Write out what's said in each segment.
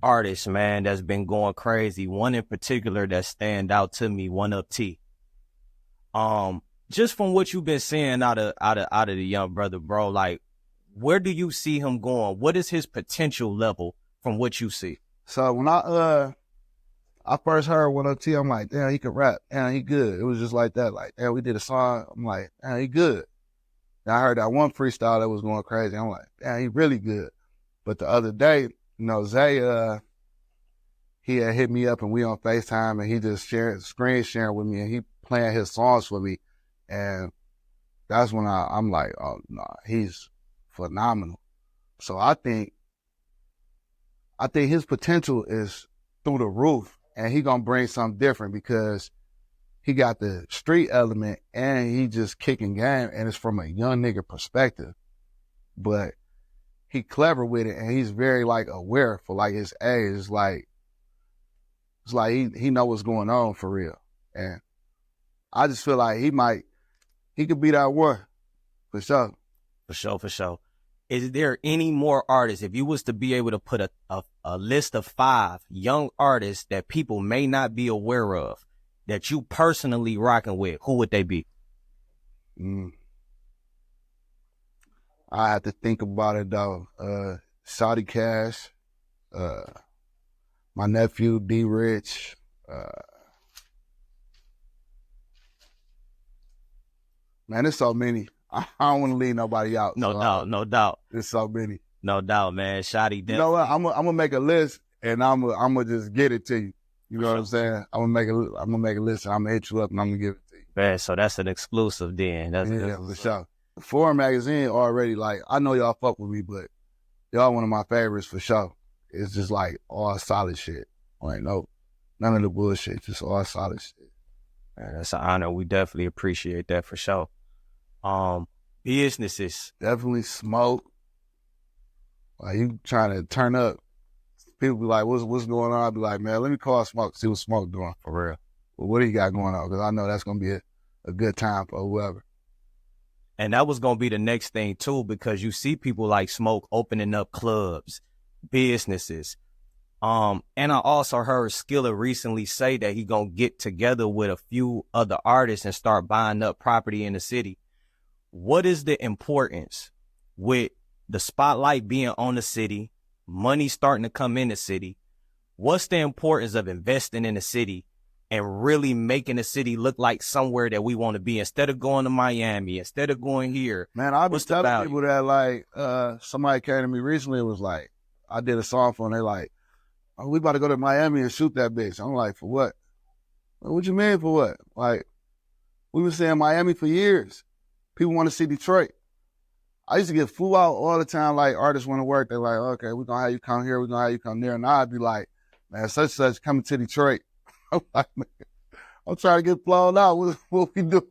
artists, man, that's been going crazy. One in particular that stand out to me, 1UPTEE. Just from what you've been seeing out of the young brother, bro, like, where do you see him going? What is his potential level from what you see? So when I first heard 1UPTEE, I'm like, damn, he can rap. Damn, he good. It was just like that. Like, damn, we did a song. I'm like, damn, he good. And I heard that one freestyle that was going crazy. I'm like, damn, he really good. But the other day, you know, Zay, he had hit me up and we on FaceTime and he just screen sharing with me and he playing his songs for me. And that's when I'm like, oh, no, he's phenomenal. So I think his potential is through the roof and he gonna bring something different because he got the street element and he just kicking game and it's from a young nigga perspective. But he clever with it and he's very like aware for like his age. It's like he know what's going on for real. And I just feel like he could be that one for sure. For sure. Is there any more artists, if you was to be able to put a list of 5 young artists that people may not be aware of, that you personally rocking with, who would they be? I have to think about it though. Saudi Cash, my nephew D Rich, man, there's so many. I don't want to leave nobody out. No doubt. There's so many. No doubt, man. Shotty, you know what? I'm gonna make a list and I'm gonna just get it to you. You know what I'm saying? I'm gonna make a list and I'm gonna hit you up and I'm gonna give it to you. Man, so that's an exclusive then. That's for sure. Foreign Magazine already, like, I know y'all fuck with me, but y'all one of my favorites for sure. It's just like all solid shit. Like, no, none of the bullshit, just all solid shit. Man, that's an honor. We definitely appreciate that for sure. Businesses. Definitely Smoke. Like, you trying to turn up. People be like, what's going on? I'll be like, man, let me call Smoke, see what Smoke doing. For real. Well, what do you got going on? Because I know that's going to be a good time for whoever. And that was going to be the next thing too, because you see people like Smoke opening up clubs, businesses. And I also heard Skilla recently say that he going to get together with a few other artists and start buying up property in the city. What is the importance with the spotlight being on the city, money starting to come in the city? What's the importance of investing in the city and really making the city look like somewhere that we want to be instead of going to Miami, instead of going here? Man, I've been telling people that, like, somebody came to me recently and was like, I did a song for them. They like, oh, we about to go to Miami and shoot that bitch. I'm like, for what? What you mean for what? Like, we were saying Miami for years. People want to see Detroit. I used to get flew out all the time, like, artists want to work. They're like, okay, we're going to have you come here. We're going to have you come there. And I'd be like, man, such coming to Detroit. I'm like, man, I'm trying to get flown out. What we doing?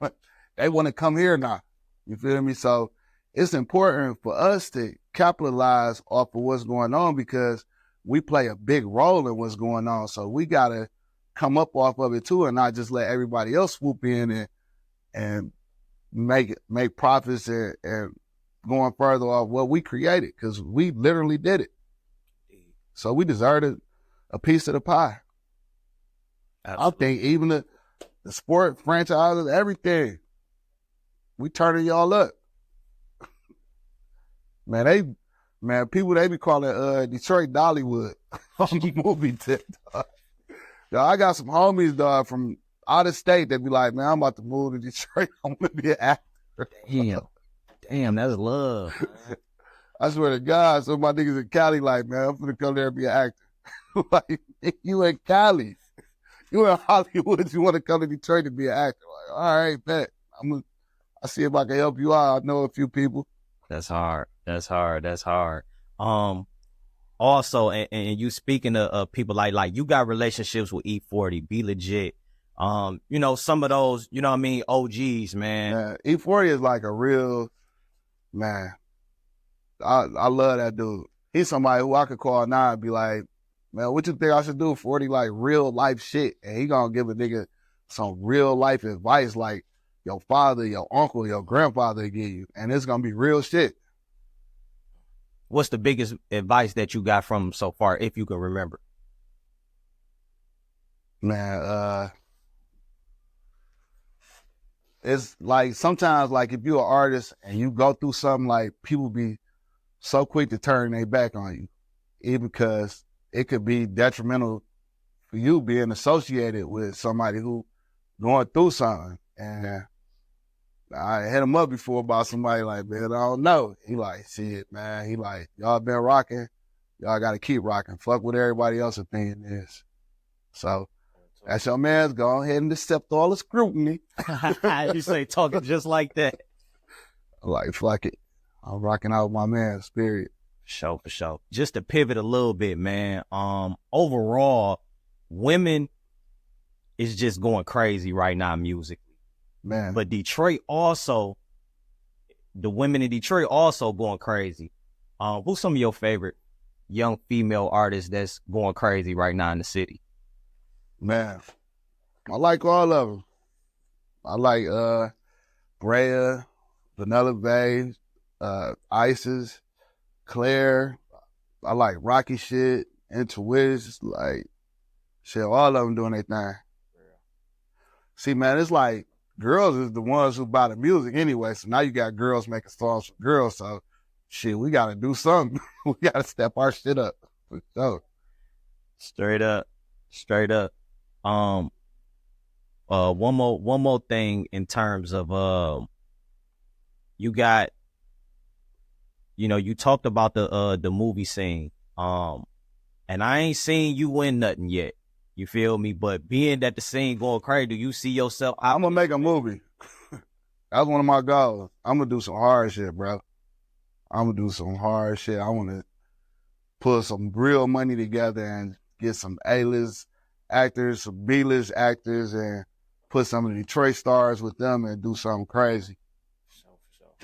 They want to come here now. You feel me? So it's important for us to capitalize off of what's going on because we play a big role in what's going on. So we got to come up off of it too and not just let everybody else swoop in and make profits and going further off what we created because we literally did it. So we deserved a piece of the pie. Absolutely. I think even the sport franchises, everything, we turning y'all up. Man, people, they be calling Detroit Dollywood on the movie tip, dog. Yo, I got some homies, dog, from out of state that be like, man, I'm about to move to Detroit. I'm going to be an actor. Damn, that's love. Man. I swear to God, some of my niggas in Cali like, man, I'm going to come there and be an actor. Like, you in Cali. You in Hollywood, you want to come to Detroit to be an actor. Like, all right, bet. I see if I can help you out. I know a few people. That's hard. Also, and you speaking of people like you got relationships with E-40, Be Legit. You know, some of those, you know what I mean, OGs, man. E-40 is like a real, man, I love that dude. He's somebody who I could call now and be like, man, what you think I should do? 40, like, real life shit. And he gonna give a nigga some real life advice like your father, your uncle, your grandfather give you. And it's gonna be real shit. what's the biggest advice that you got from him so far, if you can remember? Man, it's like sometimes, like if you're an artist and you go through something, like people be so quick to turn their back on you, even because it could be detrimental for you being associated with somebody who going through something. And I hit him up before about somebody like, man, I don't know. He like, shit, man. He like, y'all been rocking. Y'all got to keep rocking. Fuck what everybody else's opinion is. So that's your man's. Go ahead and accept all the scrutiny. You say talking just like that. Like, fuck it. I'm rocking out with my man's spirit. For sure. Just to pivot a little bit, man. Overall, women is just going crazy right now musically. Man. But Detroit also, the women in Detroit also going crazy. Who's some of your favorite young female artists that's going crazy right now in the city? Man, I like all of them. I like Brea, Vanilla Bay, Isis, Claire. I like Rocky shit, Intuition, like shit, all of them doing their thing. See, man, it's like girls is the ones who buy the music anyway, so now you got girls making songs for girls, so shit, we gotta do something. We gotta step our shit up. For sure. Straight up. One more thing in terms of you got, you know, you talked about the movie scene. And I ain't seen you win nothing yet. You feel me? But being that the scene going crazy, do you see yourself? I'm gonna make a movie. That's one of my goals. I'm gonna do some hard shit, bro. I'm gonna do some hard shit. I wanna put some real money together and get some A-list actors, some B-list actors, and put some of the Detroit stars with them and do something crazy.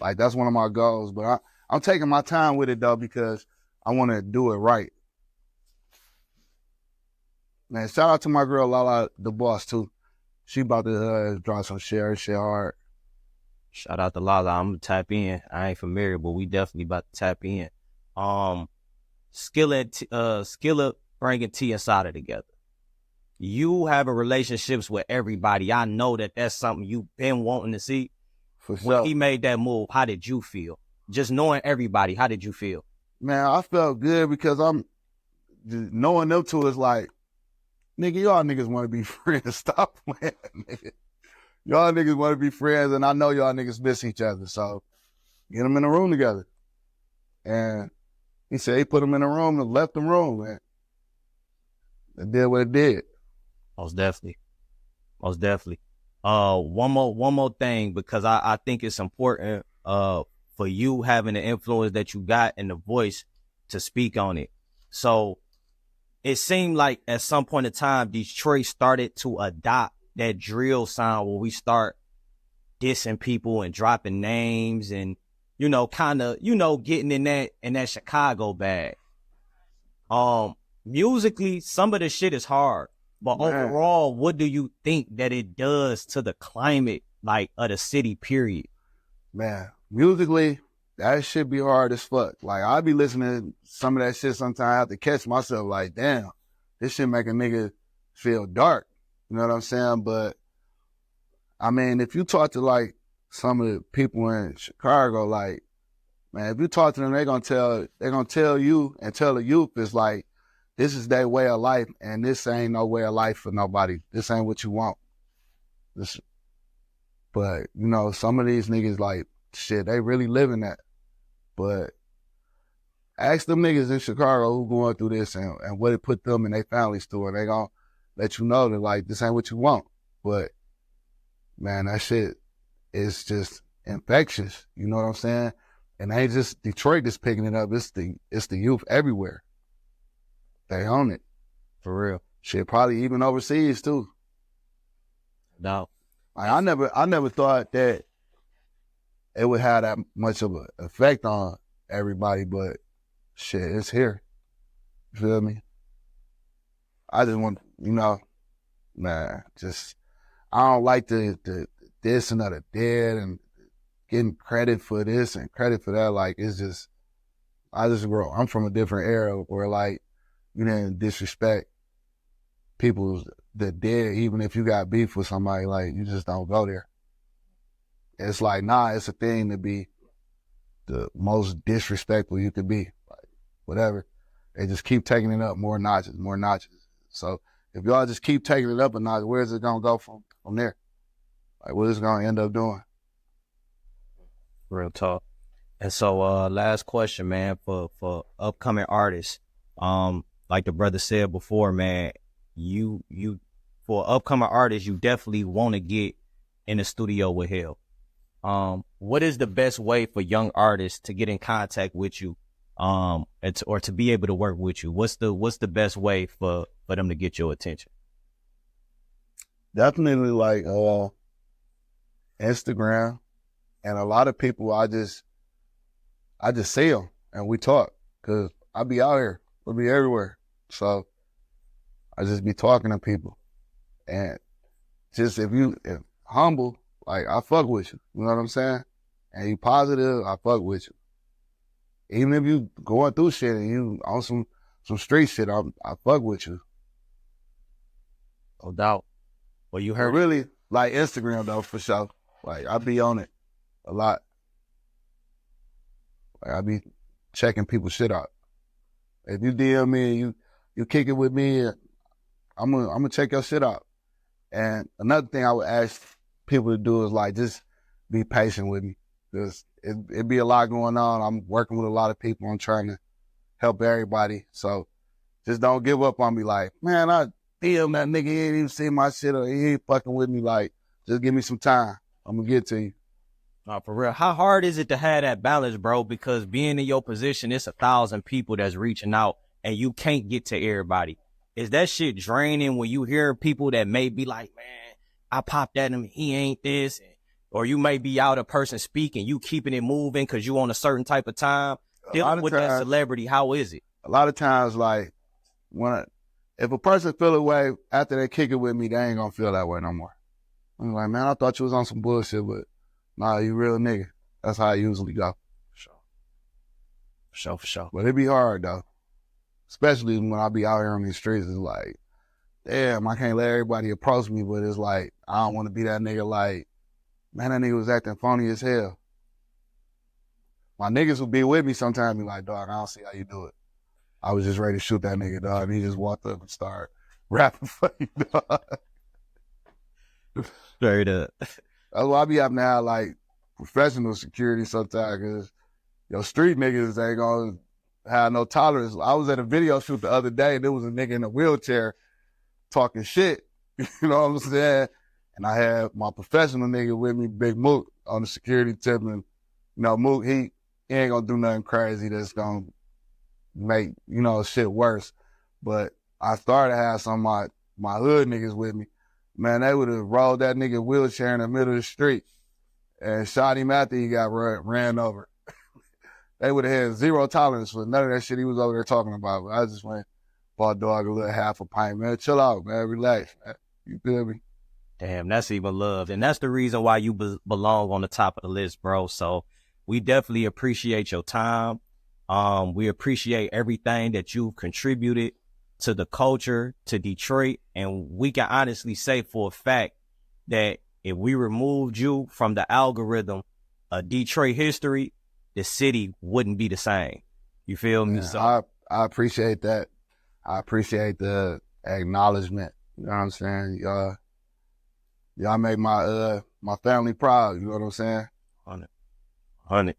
Like, that's one of my goals. But I'm taking my time with it, though, because I want to do it right. Man, shout out to my girl, Lala, the boss, too. She about to draw some shit hard. Shout out to Lala. I'm going to tap in. I ain't familiar, but we definitely about to tap in. Skillet bringing T and Sada together. You having relationships with everybody. I know that that's something you've been wanting to see. For sure. When he made that move, how did you feel? Just knowing everybody, how did you feel? Man, I felt good because I'm just knowing them two is like, nigga, y'all niggas want to be friends. Stop playing, nigga. Y'all niggas want to be friends, and I know y'all niggas miss each other. So get them in a room together. And he said he put them in a room and left the room, man. It did what it did. Most definitely. One more thing, because I think it's important for you having the influence that you got and the voice to speak on it. So it seemed like at some point in time, Detroit started to adopt that drill sound where we start dissing people and dropping names and, you know, kind of, you know, getting in that Chicago bag. Musically, some of the shit is hard. But Man. overall, what do you think that it does to the climate, like, of the city, period? Man, musically, that shit be hard as fuck. Like, I be listening to some of that shit sometimes. I have to catch myself like, damn, this shit make a nigga feel dark. You know what I'm saying? But, I mean, if you talk to, like, some of the people in Chicago, like, man, if you talk to them, they're gonna tell you and tell the youth, it's like, this is their way of life, and this ain't no way of life for nobody. This ain't what you want. But, you know, some of these niggas, like, shit, they really living that. But ask them niggas in Chicago who going through this and what it put them and their families through, and they gonna let you know that, like, this ain't what you want. But, man, that shit is just infectious. You know what I'm saying? And ain't just Detroit that's picking it up. It's the youth everywhere. They own it. For real. Shit, probably even overseas too. No. Like, I never thought that it would have that much of an effect on everybody, but shit, it's here. You feel me? I just want, you know, man, just, I don't like the this and the dead and getting credit for this and credit for that. Like, it's just, I'm from a different era where like you didn't disrespect people that dead, even if you got beef with somebody, like you just don't go there. It's like, nah, it's a thing to be the most disrespectful you could be. Like, whatever. They just keep taking it up more notches, more notches. So if y'all just keep taking it up a notch, where's it gonna go from there? Like, what is it gonna end up doing? Real talk. And so last question, man, for upcoming artists. Like the brother said before, man, you for upcoming artists, you definitely want to get in the studio with Hell. What is the best way for young artists to get in contact with you, or to be able to work with you? What's the best way for them to get your attention? Definitely like Instagram, and a lot of people I just see them and we talk, cause I be out here, we'll be everywhere, so I just be talking to people, and just if humble, like I fuck with you, you know what I'm saying? And you positive, I fuck with you. Even if you going through shit and you on some street shit, I fuck with you. No doubt. Well, you heard. But really, like Instagram though, for sure. Like I be on it a lot. Like I be checking people's shit out. If you DM me and you kick it with me, I'm gonna check your shit out. And another thing I would ask people to do is like just be patient with me, because it be a lot going on. I'm working with a lot of people. I'm trying to help everybody. So just don't give up on me. Like, man, I DM that nigga, he ain't even seen my shit or he ain't fucking with me. Like, just give me some time. I'm gonna get to you. No, for real. How hard is it to have that balance, bro? Because being in your position, it's 1,000 people that's reaching out and you can't get to everybody. Is that shit draining when you hear people that may be like, man, I popped at him, he ain't this? Or you may be out a person speaking, you keeping it moving because you on a certain type of time. Dealing with that celebrity, how is it? A lot of times, like, if a person feel a way after they kick it with me, they ain't gonna feel that way no more. I'm like, man, I thought you was on some bullshit, but nah, you real nigga. That's how I usually go. For sure. But it be hard though. Especially when I be out here on these streets. It's like, damn, I can't let everybody approach me, but it's like, I don't want to be that nigga like, man, that nigga was acting funny as hell. My niggas would be with me sometimes, be like, dog, I don't see how you do it. I was just ready to shoot that nigga, dog, and he just walked up and started rapping for you, dog. Straight up. That's why I be having to have, like, professional security sometimes, because your street niggas ain't gonna have no tolerance. I was at a video shoot the other day, and there was a nigga in a wheelchair talking shit, you know what I'm saying? And I had my professional nigga with me, Big Mook, on the security tip, and, you know, Mook, he ain't gonna do nothing crazy that's gonna make, you know, shit worse. But I started to have some of my hood niggas with me. Man, they would have rolled that nigga wheelchair in the middle of the street and shot him after he got ran over. They would have had zero tolerance for none of that shit he was over there talking about. But I just went, bought dog a little half a pint, man. Chill out, man. Relax, man. You feel me? Damn, that's even love. And that's the reason why you belong on the top of the list, bro. So we definitely appreciate your time. We appreciate everything that you've contributed to the culture, to Detroit. And we can honestly say for a fact that if we removed you from the algorithm of Detroit history, the city wouldn't be the same. You feel me? Yeah, So I appreciate that. I appreciate the acknowledgement. You know what I'm saying? Y'all make my family proud. You know what I'm saying? 100.